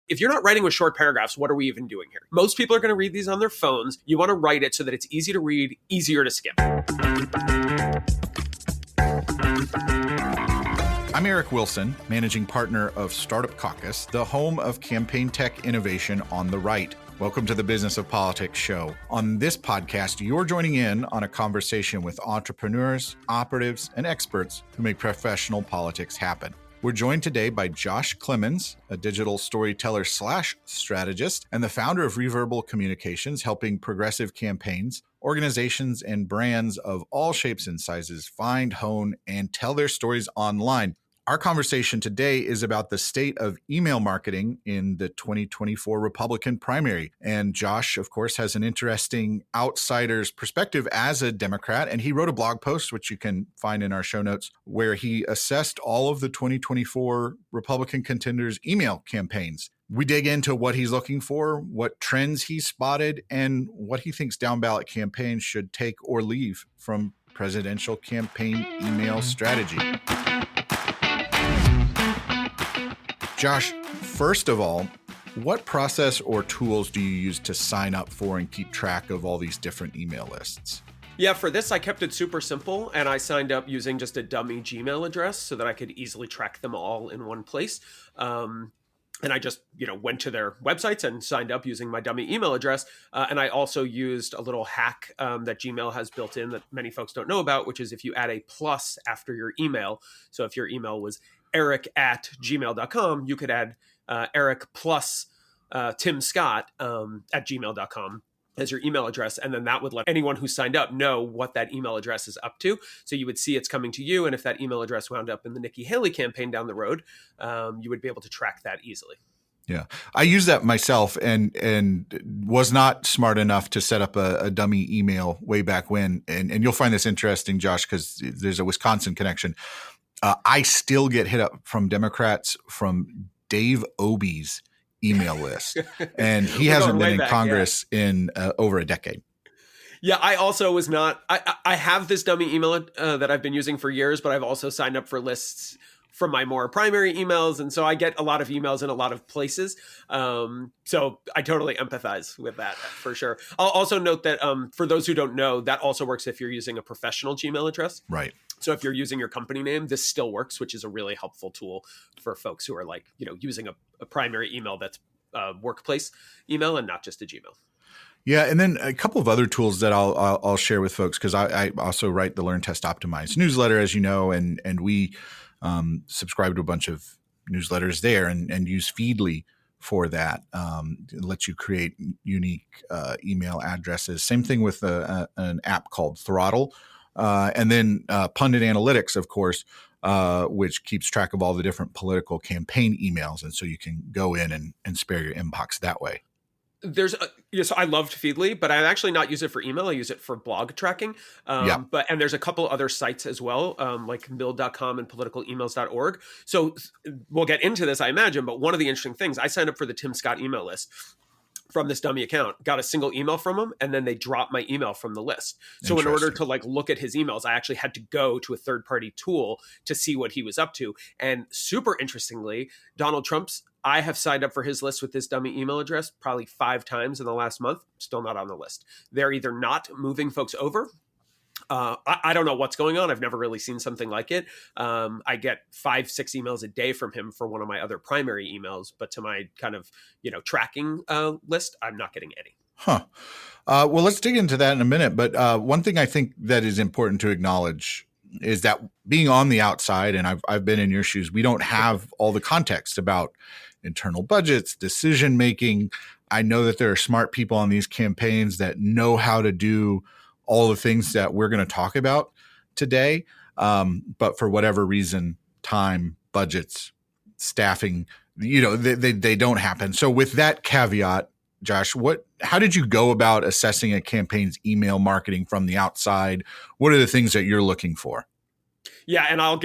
If you're not writing with short paragraphs, what are we even doing here? Most people are going to read these on their phones. You want to write it so that it's easy to read, easier to skim. I'm Eric Wilson, managing partner of Startup Caucus, the home of campaign tech innovation on the right. Welcome to the Business of Politics show. On this podcast, you're joining in on a conversation with entrepreneurs, operatives, and experts who make professional politics happen. We're joined today by Josh Klemons, a digital storyteller / strategist, and the founder of Reverbal Communications, helping progressive campaigns, organizations, and brands of all shapes and sizes find, hone, and tell their stories online. Our conversation today is about the state of email marketing in the 2024 Republican primary. And Josh, of course, has an interesting outsider's perspective as a Democrat. And he wrote a blog post, which you can find in our show notes, where he assessed all of the 2024 Republican contenders' email campaigns. We dig into what he's looking for, what trends he spotted, and what he thinks down ballot campaigns should take or leave from presidential campaign email strategy. Josh, first of all, what process or tools do you use to sign up for and keep track of all these different email lists? Yeah, for this, I kept it super simple, and I signed up using just a dummy Gmail address so that I could easily track them all in one place. And I just, went to their websites and signed up using my dummy email address. And I also used a little hack that Gmail has built in that many folks don't know about, which is if you add a plus after your email. So if your email was eric@gmail.com, you could add Eric plus Tim Scott at gmail.com as your email address. And then that would let anyone who signed up know what that email address is up to. So you would see it's coming to you. And if that email address wound up in the Nikki Haley campaign down the road, you would be able to track that easily. Yeah, I use that myself and was not smart enough to set up a dummy email way back when. And you'll find this interesting, Josh, because there's a Wisconsin connection. I still get hit up from Democrats from Dave Obey's email list, and he hasn't been in Congress in over a decade. Yeah, I also was not. I have this dummy email that I've been using for years, but I've also signed up for lists from my more primary emails, and so I get a lot of emails in a lot of places. So I totally empathize with that for sure. I'll also note that for those who don't know, that also works if you're using a professional Gmail address. Right. So if you're using your company name, this still works, which is a really helpful tool for folks who are using a primary email that's a workplace email and not just a Gmail. Yeah, and then a couple of other tools that I'll share with folks, because I also write the Learn, Test, Optimize newsletter, as you know, and we subscribe to a bunch of newsletters there and use Feedly for that. It lets you create unique email addresses. Same thing with an app called Throttle. And then Pundit Analytics, of course, which keeps track of all the different political campaign emails. And so you can go in and spare your inbox that way. So I loved Feedly, but I actually not use it for email. I use it for blog tracking. And there's a couple other sites as well, like mill.com and politicalemails.org. So we'll get into this, I imagine. But one of the interesting things, I signed up for the Tim Scott email list from this dummy account, got a single email from him, and then they dropped my email from the list. So in order to look at his emails, I actually had to go to a third-party tool to see what he was up to. And super interestingly, Donald Trump's, I have signed up for his list with this dummy email address probably 5 times in the last month, still not on the list. They're either not moving folks over. I don't know what's going on. I've never really seen something like it. I get 5-6 emails a day from him for one of my other primary emails, but to my kind of, tracking list, I'm not getting any. Huh. Well, let's dig into that in a minute. But one thing I think that is important to acknowledge is that being on the outside, and I've been in your shoes, we don't have all the context about internal budgets, decision making. I know that there are smart people on these campaigns that know how to do all the things that we're going to talk about today. But for whatever reason, time, budgets, staffing, they don't happen. So with that caveat, Josh, how did you go about assessing a campaign's email marketing from the outside? What are the things that you're looking for? Yeah, and I'll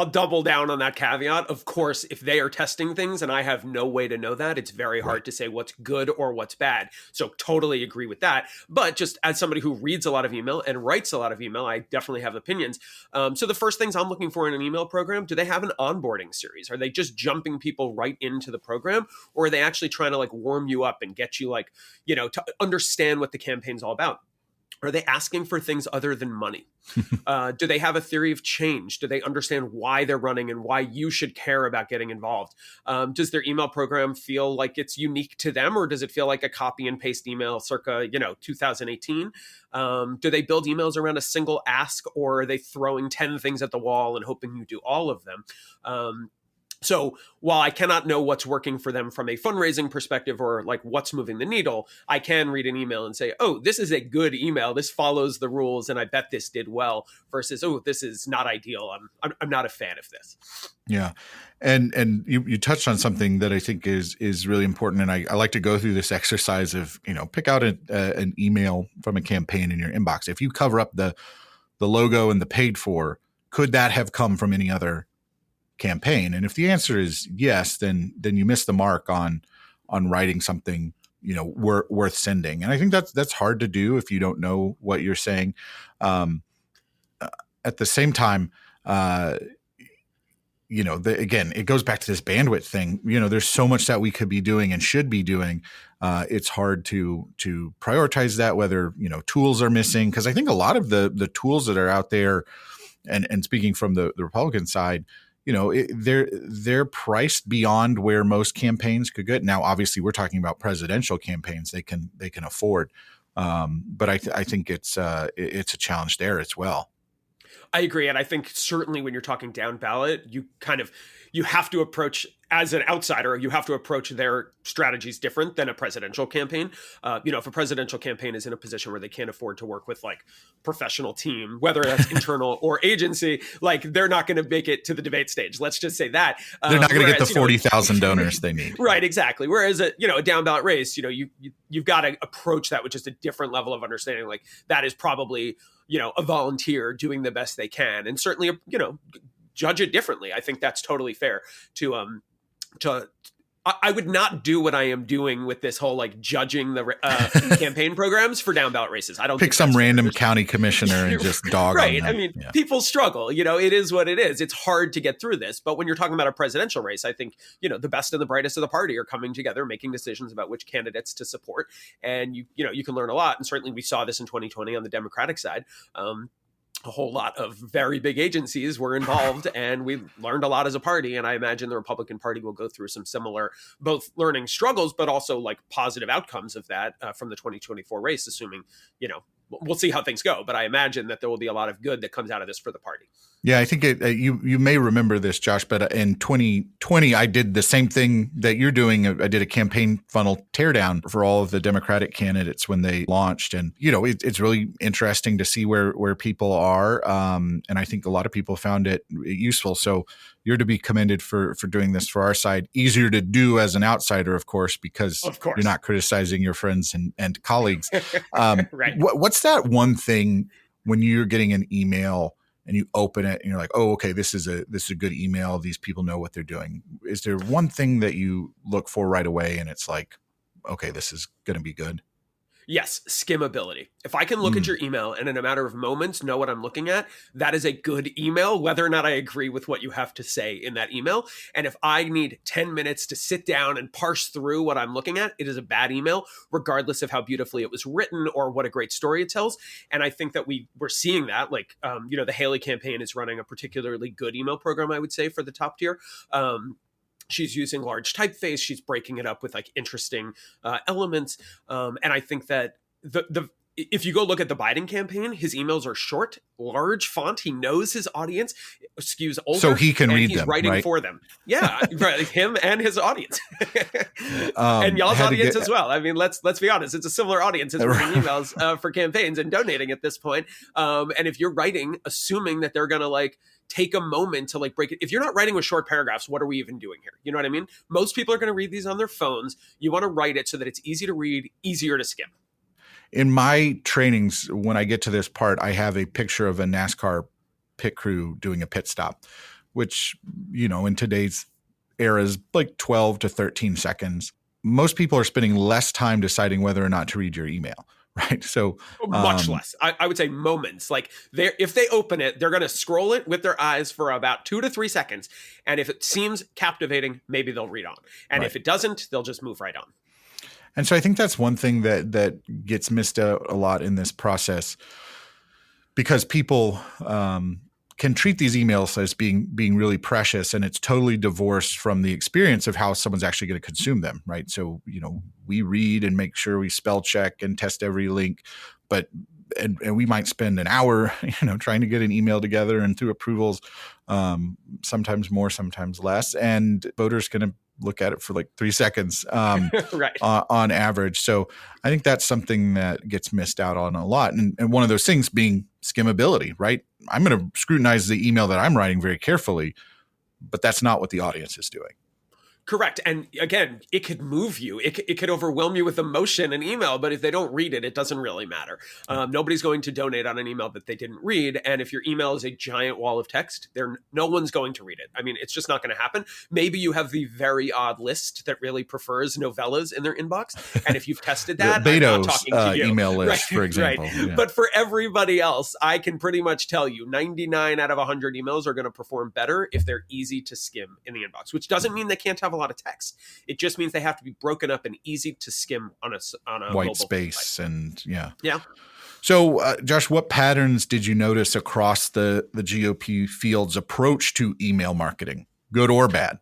double down on that caveat. Of course, if they are testing things and I have no way to know that, it's very hard to say what's good or what's bad. So totally agree with that. But just as somebody who reads a lot of email and writes a lot of email, I definitely have opinions. So the first things I'm looking for in an email program, do they have an onboarding series? Are they just jumping people right into the program? Or are they actually trying to like warm you up and get you like, to understand what the campaign's all about? Are they asking for things other than money? Do they have a theory of change? Do they understand why they're running and why you should care about getting involved? Does their email program feel like it's unique to them, or does it feel like a copy and paste email circa, 2018? Do they build emails around a single ask, or are they throwing 10 things at the wall and hoping you do all of them? So while I cannot know what's working for them from a fundraising perspective or like what's moving the needle, I can read an email and say, oh, this is a good email. This follows the rules. And I bet this did well versus, oh, this is not ideal. I'm not a fan of this. Yeah. And you touched on something that I think is really important. And I like to go through this exercise of, pick out an email from a campaign in your inbox. If you cover up the logo and the paid for, could that have come from any other campaign? And if the answer is yes, then you miss the mark on writing something worth sending. And I think that's hard to do if you don't know what you're saying. At the same time, again, it goes back to this bandwidth thing. There's so much that we could be doing and should be doing. It's hard to prioritize that, whether tools are missing, because I think a lot of the tools that are out there, and speaking from the Republican side, they're priced beyond where most campaigns could get. Now, obviously, we're talking about presidential campaigns; they can afford. But I think it's a challenge there as well. I agree, and I think certainly when you're talking down ballot, you have to approach, as an outsider, you have to approach their strategies different than a presidential campaign. If a presidential campaign is in a position where they can't afford to work with like professional team, whether that's internal or agency, like they're not going to make it to the debate stage. Let's just say that they're not going to get the 40,000 donors they need. Right, exactly. Whereas a down ballot race, you've got to approach that with just a different level of understanding. Like that is probably a volunteer doing the best they can, and certainly judge it differently. I think that's totally fair to I would not do what I am doing with this whole like judging the campaign programs for down ballot races. I don't pick some random county commissioner and just dog right. on them. I mean, people struggle. It is what it is. It's hard to get through this. But when you're talking about a presidential race, I think the best and the brightest of the party are coming together, making decisions about which candidates to support, and you can learn a lot. And certainly we saw this in 2020 on the Democratic side. A whole lot of very big agencies were involved, and we learned a lot as a party. And I imagine the Republican Party will go through some similar, both learning struggles, but also like positive outcomes of that from the 2024 race, assuming, we'll see how things go. But I imagine that there will be a lot of good that comes out of this for the party. Yeah, I think you may remember this, Josh, but in 2020, I did the same thing that you're doing. I did a campaign funnel teardown for all of the Democratic candidates when they launched. And, it's really interesting to see where people are. And I think a lot of people found it useful. So you're to be commended for doing this for our side. Easier to do as an outsider, of course, because you're not criticizing your friends and colleagues. Right. What's that one thing when you're getting an email and you open it and you're like, oh, okay, this is a good email. These people know what they're doing. Is there one thing that you look for right away and it's like, okay, this is going to be good? Yes, skimmability. If I can look at your email and in a matter of moments know what I'm looking at, that is a good email, whether or not I agree with what you have to say in that email. And if I need 10 minutes to sit down and parse through what I'm looking at, it is a bad email, regardless of how beautifully it was written or what a great story it tells. And I think that we're seeing that, like, the Haley campaign is running a particularly good email program, I would say, for the top tier. She's using large typeface. She's breaking it up with like interesting elements. And I think that if you go look at the Biden campaign, his emails are short, large font. He knows his audience skews older, so he can read he's them. Writing right? for them. Yeah, right, him and his audience, and y'all's audience as well. I mean, let's be honest. It's a similar audience as reading emails for campaigns and donating at this point. And if you're writing, assuming that they're gonna like take a moment to like break it. If you're not writing with short paragraphs, what are we even doing here? You know what I mean? Most people are going to read these on their phones. You want to write it so that it's easy to read, easier to skim. In my trainings, when I get to this part, I have a picture of a NASCAR pit crew doing a pit stop, which, in today's era is like 12 to 13 seconds. Most people are spending less time deciding whether or not to read your email, right? So much less. I would say moments. Like if they open it, they're going to scroll it with their eyes for about 2 to 3 seconds. And if it seems captivating, maybe they'll read on. And if it doesn't, they'll just move right on. And so I think that's one thing that gets missed out a lot in this process, because people can treat these emails as being really precious, and it's totally divorced from the experience of how someone's actually going to consume them, right? So, we read and make sure we spell check and test every link, but and we might spend an hour, trying to get an email together and through approvals, sometimes more, sometimes less, and voters going to look at it for like 3 seconds right. On average. So I think that's something that gets missed out on a lot. And one of those things being skimmability, right? I'm going to scrutinize the email that I'm writing very carefully, but that's not what the audience is doing. Correct. And again, it could move you. It could overwhelm you with emotion and email, but if they don't read it, it doesn't really matter. Nobody's going to donate on an email that they didn't read. And if your email is a giant wall of text, no one's going to read it. I mean, it's just not going to happen. Maybe you have the very odd list that really prefers novellas in their inbox. And if you've tested that, Beto's, I'm not talking to you. Email list, for example. Right. Yeah. But for everybody else, I can pretty much tell you 99 out of 100 emails are going to perform better if they're easy to skim in the inbox, which doesn't mean they can't have a lot of text. It just means they have to be broken up and easy to skim on a white space device. And yeah. So, Josh, what patterns did you notice across the GOP field's approach to email marketing, good or bad?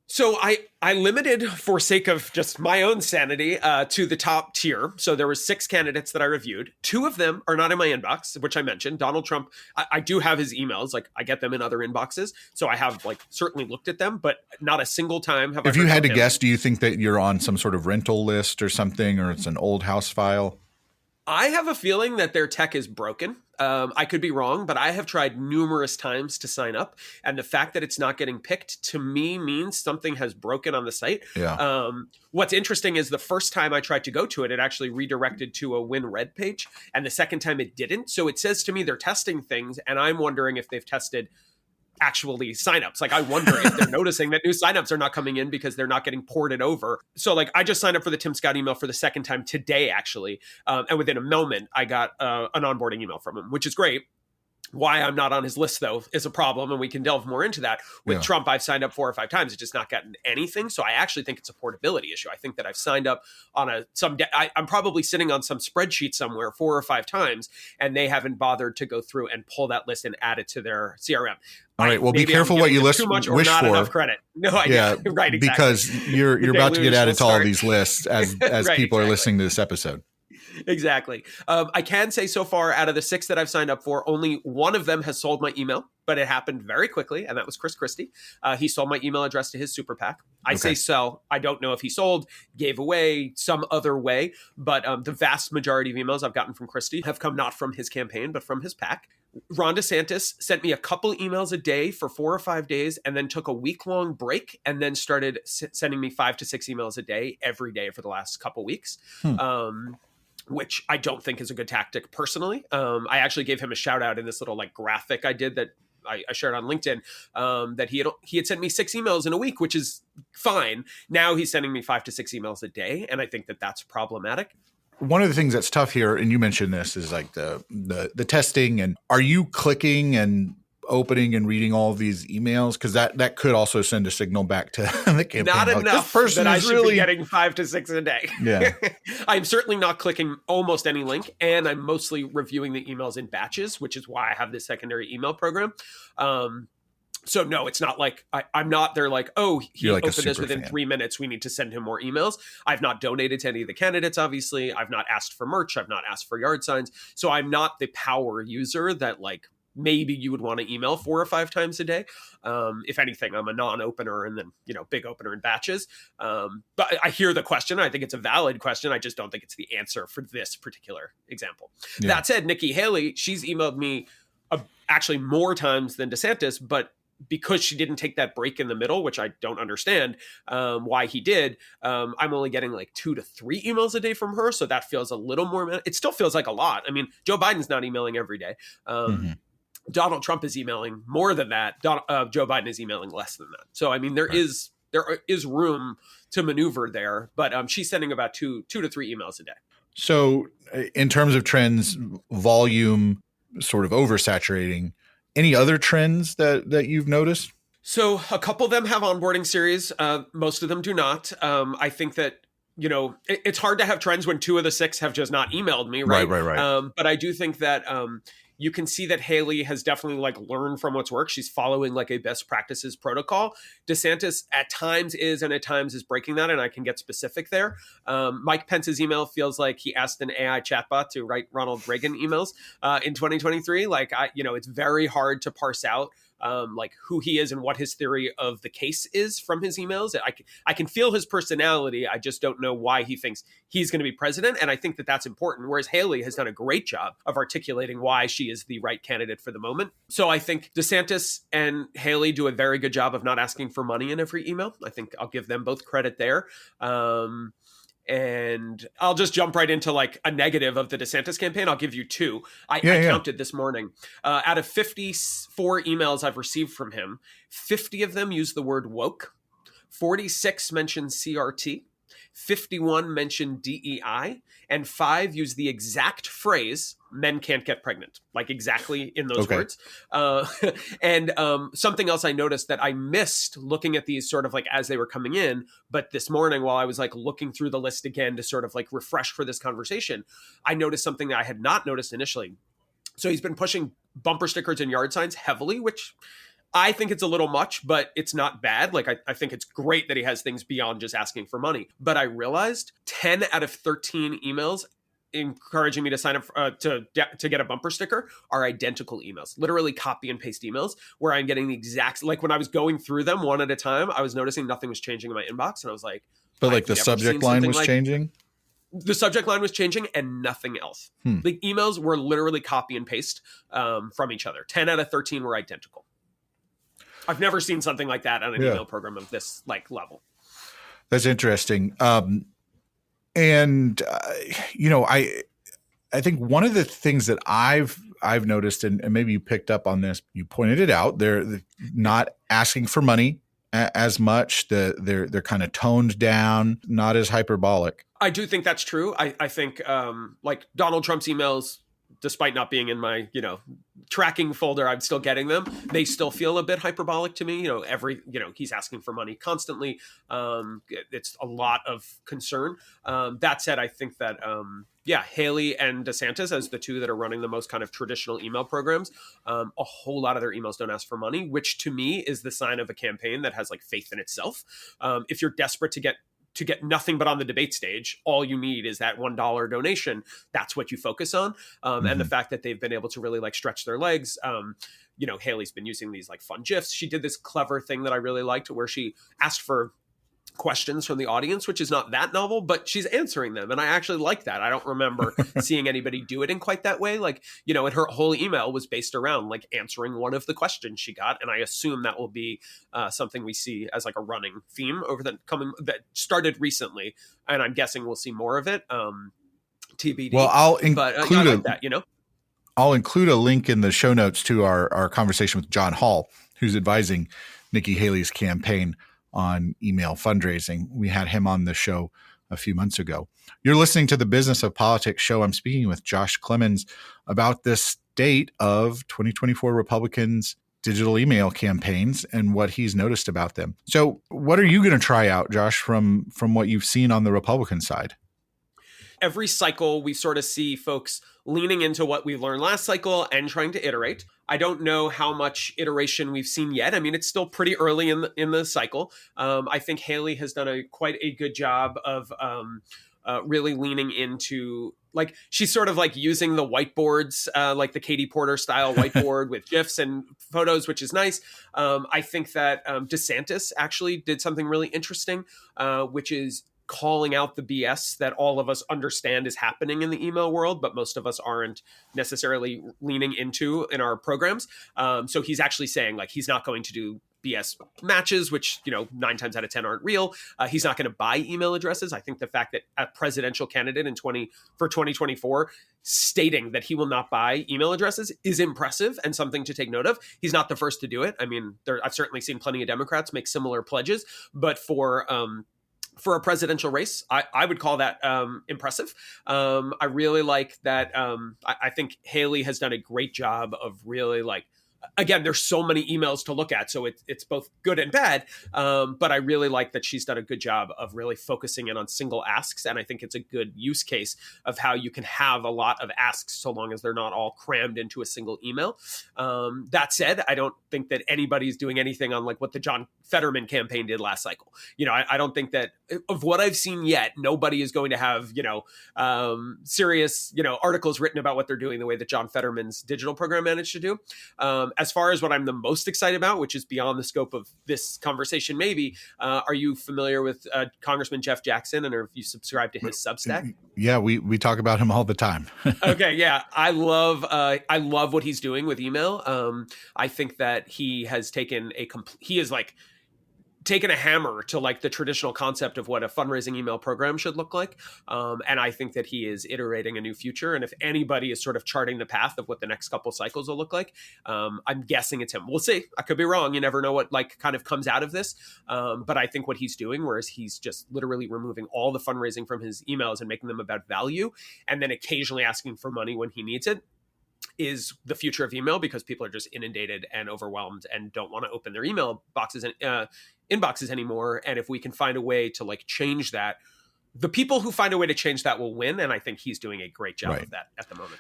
So I limited, for sake of just my own sanity, to the top tier. So there were 6 candidates that I reviewed. 2 of them are not in my inbox, which I mentioned. Donald Trump, I do have his emails. Like, I get them in other inboxes. So I have certainly looked at them, but not a single time have I. If you had to guess, do you think that you're on some sort of rental list or something, or it's an old house file? I have a feeling that their tech is broken. I could be wrong, but I have tried numerous times to sign up. And the fact that it's not getting picked to me means something has broken on the site. Yeah. What's interesting is the first time I tried to go to it, it actually redirected to a WinRed page. And the second time it didn't. So it says to me they're testing things. And I'm wondering if they've tested actually signups. Like, I wonder if they're noticing that new signups are not coming in because they're not getting ported over. So I just signed up for the Tim Scott email for the second time today, actually. And within a moment, I got an onboarding email from him, which is great. Why I'm not on his list, though, is a problem, and we can delve more into that. With Trump, I've signed up 4 or 5 times. It's just not gotten anything. So I actually think it's a portability issue. I think that I've signed up on I'm probably sitting on some spreadsheet somewhere 4 or 5 times, and they haven't bothered to go through and pull that list and add it to their CRM. All right. Well, be careful what you list. Too much or wish not for. Enough credit. No idea. Yeah, right. Exactly. Because you're about to get added to all these lists as right, people are listening to this episode. Exactly. I can say so far, out of the 6 that I've signed up for, only one of them has sold my email, but it happened very quickly, and that was Chris Christie. He sold my email address to his super PAC. I say sell. I don't know if he sold, gave away some other way, but the vast majority of emails I've gotten from Christie have come not from his campaign, but from his PAC. Ron DeSantis sent me a couple emails a day for 4 or 5 days, and then took a week-long break, and then started sending me 5 to 6 emails a day every day for the last couple weeks. Which I don't think is a good tactic personally. I actually gave him a shout out in this little graphic I did that I shared on LinkedIn, that he had sent me 6 emails in a week, which is fine. Now he's sending me 5 to 6 emails a day. And I think that that's problematic. One of the things that's tough here, and you mentioned this, is the testing. And are you clicking and opening and reading all of these emails? Because that could also send a signal back to the campaign. Not enough that I should be getting 5 to 6 a day. Yeah. I'm certainly not clicking almost any link, and I'm mostly reviewing the emails in batches, which is why I have this secondary email program. So no, it's not like I'm not. They're like, oh, he opened this within 3 minutes. We need to send him more emails. I've not donated to any of the candidates. Obviously, I've not asked for merch. I've not asked for yard signs. So I'm not the power user that maybe you would want to email 4 or 5 times a day. If anything, I'm a non-opener and then, big opener in batches. But I hear the question. I think it's a valid question. I just don't think it's the answer for this particular example. Yeah. That said, Nikki Haley, she's emailed me actually more times than DeSantis, but because she didn't take that break in the middle, which I don't understand why he did, I'm only getting 2 to 3 emails a day from her. So that feels a little more. It still feels like a lot. I mean, Joe Biden's not emailing every day. Donald Trump is emailing more than that. Joe Biden is emailing less than that. So, I mean, there is room to maneuver there, but she's sending about two to three emails a day. So in terms of trends, volume sort of oversaturating, any other trends that you've noticed? So a couple of them have onboarding series. Most of them do not. I think that, it's hard to have trends when 2 of the 6 have just not emailed me. Right. But I do think that you can see that Haley has definitely learned from what's worked. She's following a best practices protocol. DeSantis at times is, and at times is breaking that. And I can get specific there. Mike Pence's email feels like he asked an AI chatbot to write Ronald Reagan emails in 2023. It's very hard to parse out who he is and what his theory of the case is from his emails. I can feel his personality. I just don't know why he thinks he's going to be president. And I think that that's important. Whereas Haley has done a great job of articulating why she is the right candidate for the moment. So I think DeSantis and Haley do a very good job of not asking for money in every email. I think I'll give them both credit there. And I'll just jump right into a negative of the DeSantis campaign. I'll give you 2. I counted this morning. Out of 54 emails I've received from him, 50 of them use the word woke, 46 mention CRT, 51 mention DEI, and 5 use the exact phrase, men can't get pregnant, exactly in those words. And something else I noticed that I missed looking at these sort of as they were coming in, but this morning while I was looking through the list again to sort of refresh for this conversation, I noticed something that I had not noticed initially. So he's been pushing bumper stickers and yard signs heavily, which I think it's a little much, but it's not bad. I think it's great that he has things beyond just asking for money. But I realized 10 out of 13 emails encouraging me to sign up to get a bumper sticker are identical emails, literally copy and paste emails where I'm getting the exact, when I was going through them one at a time, I was noticing nothing was changing in my inbox. And I was like, but the subject line was changing? The subject line was changing and nothing else. The emails were literally copy and paste from each other. 10 out of 13 were identical. I've never seen something like that on an email program of this level. That's interesting. And I think one of the things that I've noticed, and maybe you picked up on this, you pointed it out, they're not asking for money as much. They're kind of toned down, not as hyperbolic. I do think that's true. I think Donald Trump's emails, despite not being in my, tracking folder, I'm still getting them. They still feel a bit hyperbolic to me. He's asking for money constantly. It's a lot of concern. That said, I think that, Haley and DeSantis as the 2 that are running the most kind of traditional email programs, a whole lot of their emails don't ask for money, which to me is the sign of a campaign that has faith in itself. If you're desperate to get nothing but on the debate stage, all you need is that $1 donation. That's what you focus on. And the fact that they've been able to really stretch their legs. Haley's been using these fun GIFs. She did this clever thing that I really liked where she asked for questions from the audience, which is not that novel, but she's answering them. And I actually like that. I don't remember seeing anybody do it in quite that way. And her whole email was based around answering one of the questions she got. And I assume that will be something we see as a running theme over that started recently. And I'm guessing we'll see more of it. TBD. Well, I'll include I'll include a link in the show notes to our conversation with John Hall, who's advising Nikki Haley's campaign on email fundraising. We had him on the show a few months ago. You're listening to the Business of Politics show. I'm speaking with Josh Klemons about the state of 2024 Republicans' digital email campaigns and what he's noticed about them. So what are you going to try out, Josh, from what you've seen on the Republican side? Every cycle, we sort of see folks leaning into what we learned last cycle and trying to iterate. I don't know how much iteration we've seen yet. I mean, it's still pretty early in the cycle. I think Haley has done quite a good job of really leaning into, she's sort of using the whiteboards, the Katie Porter style whiteboard with GIFs and photos, which is nice. I think that DeSantis actually did something really interesting, which is calling out the BS that all of us understand is happening in the email world, but most of us aren't necessarily leaning into in our programs. So he's actually saying he's not going to do BS matches, which, 9 times out of 10 aren't real. He's not going to buy email addresses. I think the fact that a presidential candidate for 2024 stating that he will not buy email addresses is impressive and something to take note of. He's not the first to do it. I mean, I've certainly seen plenty of Democrats make similar pledges, but for a presidential race, I would call that impressive. I really like that. I think Haley has done a great job of really again, there's so many emails to look at, so it's both good and bad. But I really like that she's done a good job of really focusing in on single asks. And I think it's a good use case of how you can have a lot of asks so long as they're not all crammed into a single email. That said, I don't think that anybody's doing anything on what the John Fetterman campaign did last cycle. I don't think that, of what I've seen yet, nobody is going to have, serious, articles written about what they're doing the way that John Fetterman's digital program managed to do. As far as what I'm the most excited about, which is beyond the scope of this conversation, maybe, are you familiar with Congressman Jeff Jackson, and have you subscribed to his Substack? Yeah, we talk about him all the time. Okay, yeah, I love what he's doing with email. I think that he has taken taken a hammer to the traditional concept of what a fundraising email program should look like. And I think that he is iterating a new future. And if anybody is sort of charting the path of what the next couple cycles will look like, I'm guessing it's him. We'll see. I could be wrong. You never know what kind of comes out of this. But I think what he's doing, whereas he's just literally removing all the fundraising from his emails and making them about value, and then occasionally asking for money when he needs it, is the future of email, because people are just inundated and overwhelmed and don't want to open their email boxes and inboxes anymore. And if we can find a way to change that, the people who find a way to change that will win. And I think he's doing a great job of that at the moment.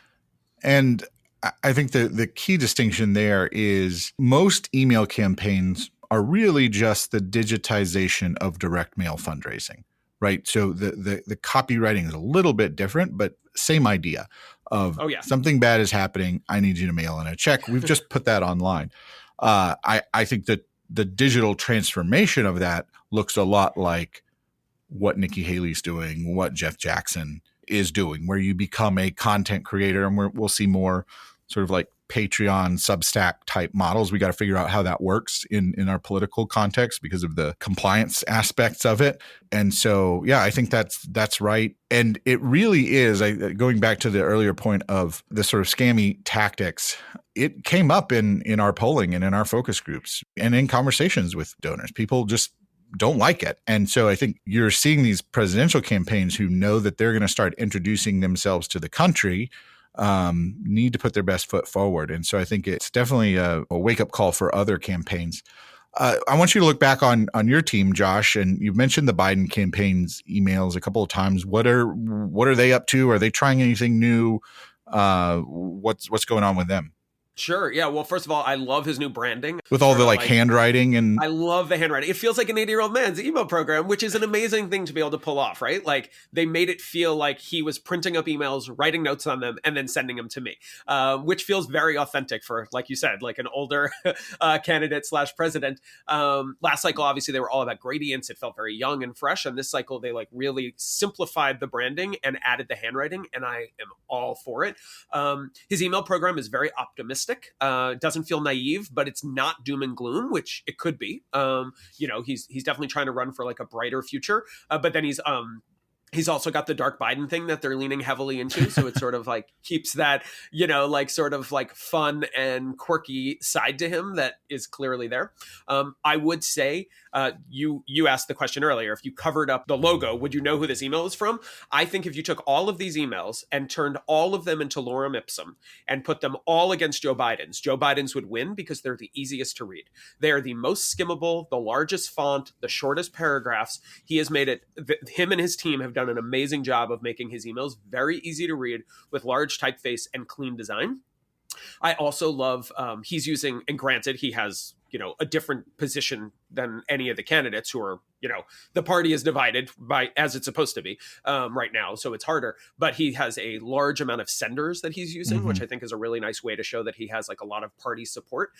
And I think the key distinction there is most email campaigns are really just the digitization of direct mail fundraising, right? So the copywriting is a little bit different, but same idea of something bad is happening. I need you to mail in a check. We've just put that online. I think that the digital transformation of that looks a lot like what Nikki Haley's doing, what Jeff Jackson is doing, where you become a content creator, and we'll see more sort of Patreon, Substack type models. We got to figure out how that works in our political context because of the compliance aspects of it. And so, yeah, I think that's right. And it really is, going back to the earlier point of the sort of scammy tactics, it came up in our polling and in our focus groups and in conversations with donors. People just don't like it. And so I think you're seeing these presidential campaigns who know that they're going to start introducing themselves to the country, need to put their best foot forward. And so I think it's definitely a wake-up call for other campaigns. I want you to look back on your team, Josh, and you've mentioned the Biden campaign's emails a couple of times. What are they up to? Are they trying anything new? What's going on with them? Sure. Yeah. Well, first of all, I love his new branding. With all the handwriting and... I love the handwriting. It feels like an 80-year-old man's email program, which is an amazing thing to be able to pull off, right? They made it feel like he was printing up emails, writing notes on them, and then sending them to me, which feels very authentic for, like you said, an older candidate / president. Last cycle, obviously, they were all about gradients. It felt very young and fresh. And this cycle, they really simplified the branding and added the handwriting, and I am all for it. His email program is very optimistic. Doesn't feel naive, but it's not doom and gloom, which it could be. He's definitely trying to run for a brighter future, but then he's also got the dark Biden thing that they're leaning heavily into. So it sort of keeps that, sort of fun and quirky side to him that is clearly there. I would say, you asked the question earlier, if you covered up the logo, would you know who this email is from? I think if you took all of these emails and turned all of them into lorem ipsum and put them all against Joe Biden's would win because they're the easiest to read. They are the most skimmable, the largest font, the shortest paragraphs. He has made it, him and his team have done an amazing job of making his emails very easy to read with large typeface and clean design. I also love he's using, and granted, he has a different position than any of the candidates who are, the party is divided by as it's supposed to be right now. So it's harder, but he has a large amount of senders that he's using, which I think is a really nice way to show that he has a lot of party support.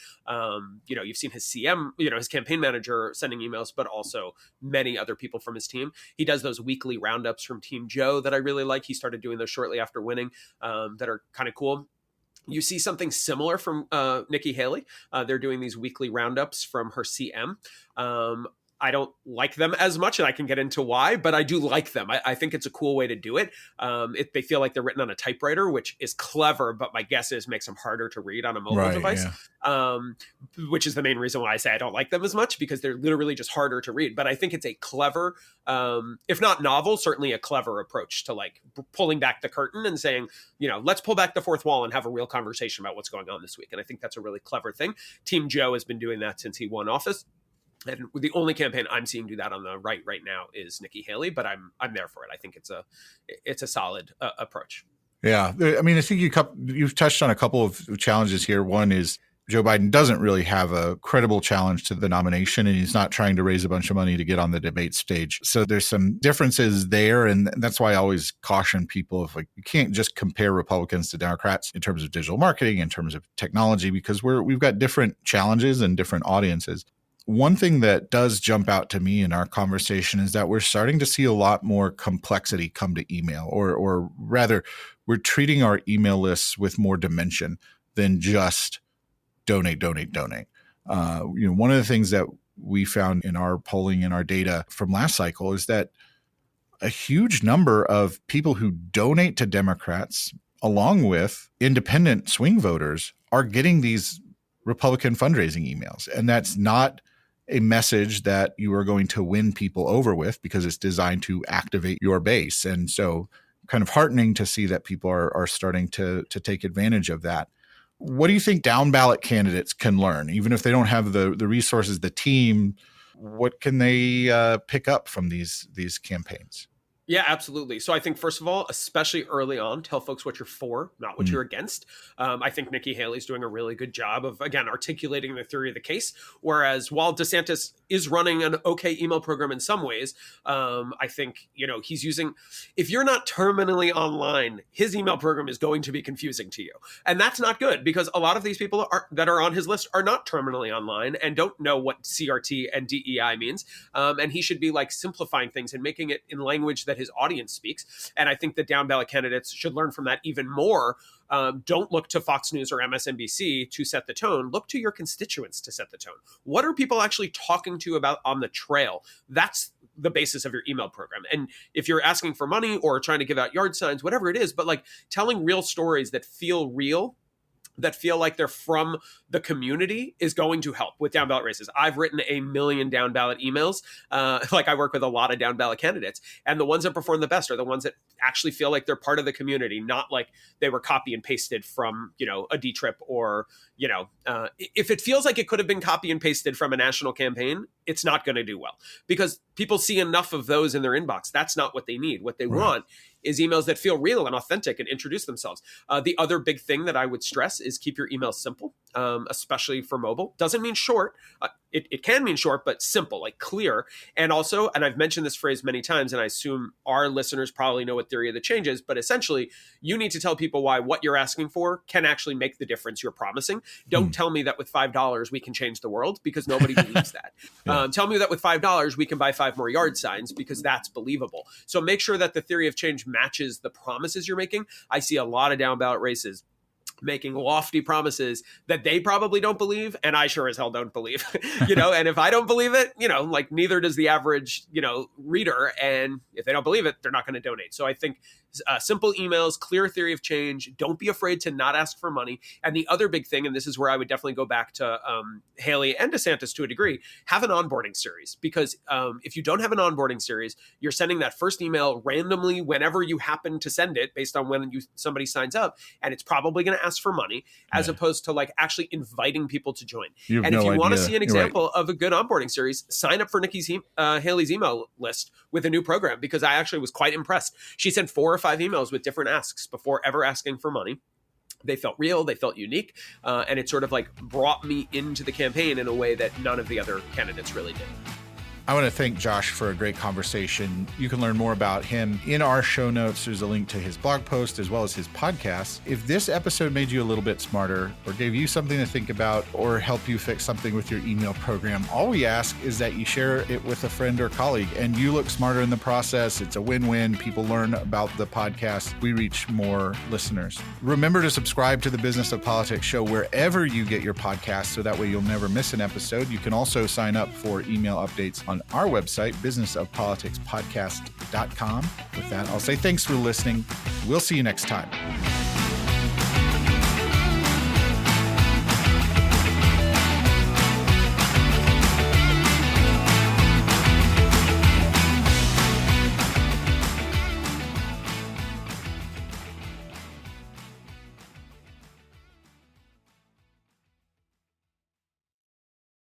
You've seen his CM, his campaign manager sending emails, but also many other people from his team. He does those weekly roundups from Team Joe that I really like. He started doing those shortly after winning that are kind of cool. You see something similar from Nikki Haley. They're doing these weekly roundups from her CM. I don't like them as much, and I can get into why, but I do like them. I think it's a cool way to do it. They feel like they're written on a typewriter, which is clever, but my guess is makes them harder to read on a mobile device, which is the main reason why I say I don't like them as much, because they're literally just harder to read. But I think it's a clever, if not novel, certainly a clever approach to like pulling back the curtain and saying, let's pull back the fourth wall and have a real conversation about what's going on this week. And I think that's a really clever thing. Team Joe has been doing that since he won office. And the only campaign I'm seeing do that on the right now is Nikki Haley, but I'm there for it. I think it's a solid approach. Yeah, I mean, I think you've touched on a couple of challenges here. One is Joe Biden doesn't really have a credible challenge to the nomination, and he's not trying to raise a bunch of money to get on the debate stage. So there's some differences there, and that's why I always caution people of like, you can't just compare Republicans to Democrats in terms of digital marketing, in terms of technology, because we've got different challenges and different audiences. One thing that does jump out to me in our conversation is that we're starting to see a lot more complexity come to email, or rather, we're treating our email lists with more dimension than just donate. One of the things that we found in our polling and our data from last cycle is that a huge number of people who donate to Democrats, along with independent swing voters, are getting these Republican fundraising emails. And that's not a message that you are going to win people over with, because it's designed to activate your base. And so kind of heartening to see that people are starting to take advantage of that. What do you think down ballot candidates can learn, even if they don't have the resources, the team? What can they pick up from these campaigns? Yeah, absolutely. So I think, first of all, especially early on, tell folks what you're for, not what you're against. I think Nikki Haley's doing a really good job of, again, articulating the theory of the case. Whereas while DeSantis is running an okay email program in some ways, I think, he's using, if you're not terminally online, his email program is going to be confusing to you. And that's not good, because a lot of these people that are on his list are not terminally online and don't know what CRT and DEI means. And he should be like simplifying things and making it in language that his audience speaks. And I think the down ballot candidates should learn from that even more. Don't look to Fox News or MSNBC to set the tone. Look to your constituents to set the tone. What are people actually talking to you about on the trail? That's the basis of your email program. And if you're asking for money or trying to give out yard signs, whatever it is, but like telling real stories that feel real, that feel like they're from the community, is going to help with down ballot races. I've written 1 million down ballot emails. I work with a lot of down ballot candidates, and the ones that perform the best are the ones that actually feel like they're part of the community, not like they were copy and pasted from, a D-Trip or, if it feels like it could have been copy and pasted from a national campaign, it's not going to do well, because people see enough of those in their inbox. That's not what they need. What they want is emails that feel real and authentic and introduce themselves. The other big thing that I would stress is keep your emails simple, especially for mobile. Doesn't mean short. It can mean short, but simple, like clear. And also, and I've mentioned this phrase many times, and I assume our listeners probably know what theory of the change is, but essentially, you need to tell people why what you're asking for can actually make the difference you're promising. Don't tell me that with $5 we can change the world, because nobody believes that. Tell me that with $5 we can buy 5 more yard signs, because that's believable. So make sure that the theory of change matches the promises you're making. I see a lot of down ballot races making lofty promises that they probably don't believe, and I sure as hell don't believe, and if I don't believe it, neither does the average, reader. And if they don't believe it, they're not going to donate. So I think simple emails, clear theory of change, don't be afraid to not ask for money. And the other big thing, and this is where I would definitely go back to Haley and DeSantis to a degree, have an onboarding series. Because if you don't have an onboarding series, you're sending that first email randomly whenever you happen to send it, based on when somebody signs up, and it's probably going to ask for money, as opposed to like actually inviting people to join. And if you want to see an example of a good onboarding series, sign up for Haley's email list with a new program, because I actually was quite impressed. She sent 4 or 5 emails with different asks before ever asking for money. They felt real, they felt unique, and it sort of like brought me into the campaign in a way that none of the other candidates really did. I want to thank Josh for a great conversation. You can learn more about him in our show notes. There's a link to his blog post as well as his podcast. If this episode made you a little bit smarter or gave you something to think about or help you fix something with your email program, all we ask is that you share it with a friend or colleague, and you look smarter in the process. It's a win-win. People learn about the podcast. We reach more listeners. Remember to subscribe to the Business of Politics show wherever you get your podcasts, so that way you'll never miss an episode. You can also sign up for email updates on our website, businessofpoliticspodcast.com. With that, I'll say thanks for listening. We'll see you next time.